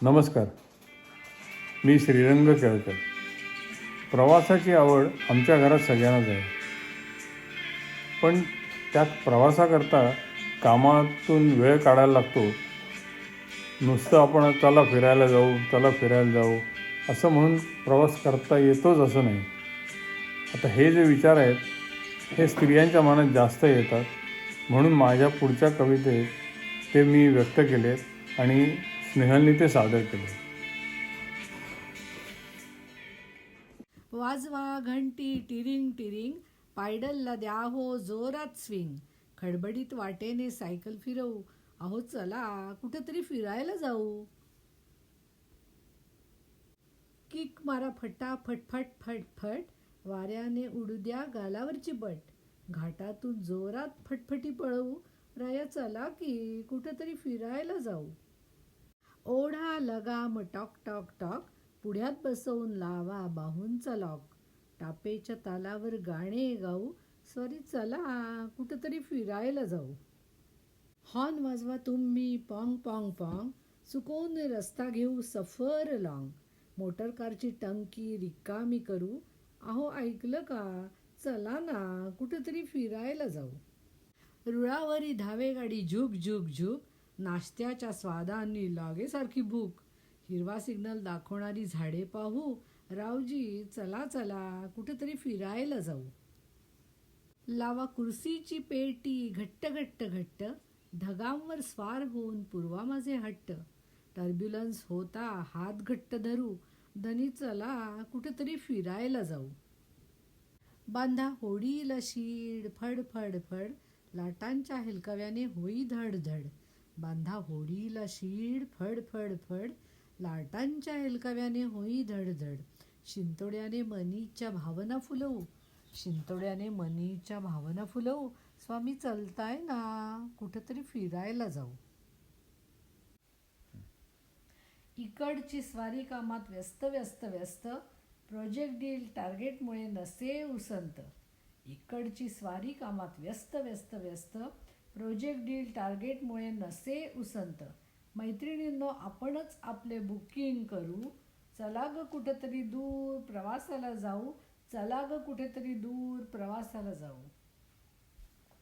नमस्कार. मी श्रीरंग केळकर. प्रवासाची आवड आमच्या घरात सगळ्यांनाच आहे. पण त्यात प्रवासाकरता कामातून वेळ काढायला लागतो. नुसतं आपण चला फिरायला जाऊ असं म्हणून प्रवास करता येतोच असं नाही. आता हे जे विचार आहेत हे स्त्रियांच्या मनात जास्त येतात. म्हणून माझ्या पुढच्या कवितेत ते मी व्यक्त केले आणि स्नेहलने ते सादर केले. वाजवा घंटी टिरिंग टिरिंग, पायडलला द्या हो जोरात स्विंग. खडबडीत वाटेने सायकल फिरवू, अहो चला कुठेतरी फिरायला जाऊ. किक मारा फटाफट फट फट फट, वाऱ्याने उडू द्या गालावरची बट. घाटातून जोरात फटफटी पळवू, राया चला की कुठेतरी फिरायला जाऊ. ओढा लगाम टॉक टॉक टॉक, पुढ्यात बसवून लावा बाहूंचा लॉक. टापेच्या तालावर गाणे गाऊ, सॉरी चला कुठेतरी फिरायला जाऊ. हॉर्न वाजवा तुम्ही पॉंग पॉंग पॉंग, चुकवून रस्ता घेऊ सफर लाँग. मोटर कारची टंकी रिकामी करू, अहो ऐकलं का चला ना कुठेतरी फिरायला जाऊ. रुळावरी धावे गाडी झुक झुक झुक, नाश्त्याच्या स्वादांनी लागेसारखी भूक. हिरवा सिग्नल दाखवणारी झाडे पाहू, रावजी चला चला कुठेतरी फिरायला जाऊ. लावा कुर्सीची पेटी घट्ट घट्ट घट्ट, ढगांवर स्वार होऊन पुरवा माझे हट्ट. टर्ब्युलन्स होता हात घट्ट धरू, धनी चला कुठेतरी फिरायला जाऊ. बांधा होडीला शीड फड फड फड, लाटांच्या हेलकाव्याने होई धड धड. बांधा होडीला शीड फड फड फड, लाटांच्या हेलकाव्याने होई धड धड. शिंतोड्याने मनीच्या भावना फुलवू, शिंतोड्याने मनीच्या भावना फुलवू, स्वामी चलताय ना कुठेतरी फिरायला जाऊ. इकडची स्वारी कामात व्यस्त व्यस्त व्यस्त, प्रोजेक्ट डील टार्गेटमुळे नसे उसंत. इकडची स्वारी कामात व्यस्त व्यस्त व्यस्त, प्रोजेक्ट डील टार्गेटमुळे नसे उसंत. मैत्रिणींनो आपणच आपले बुकिंग करू, चला ग कुठेतरी दूर प्रवासाला जाऊ. चला ग कुठेतरी दूर प्रवासाला जाऊ.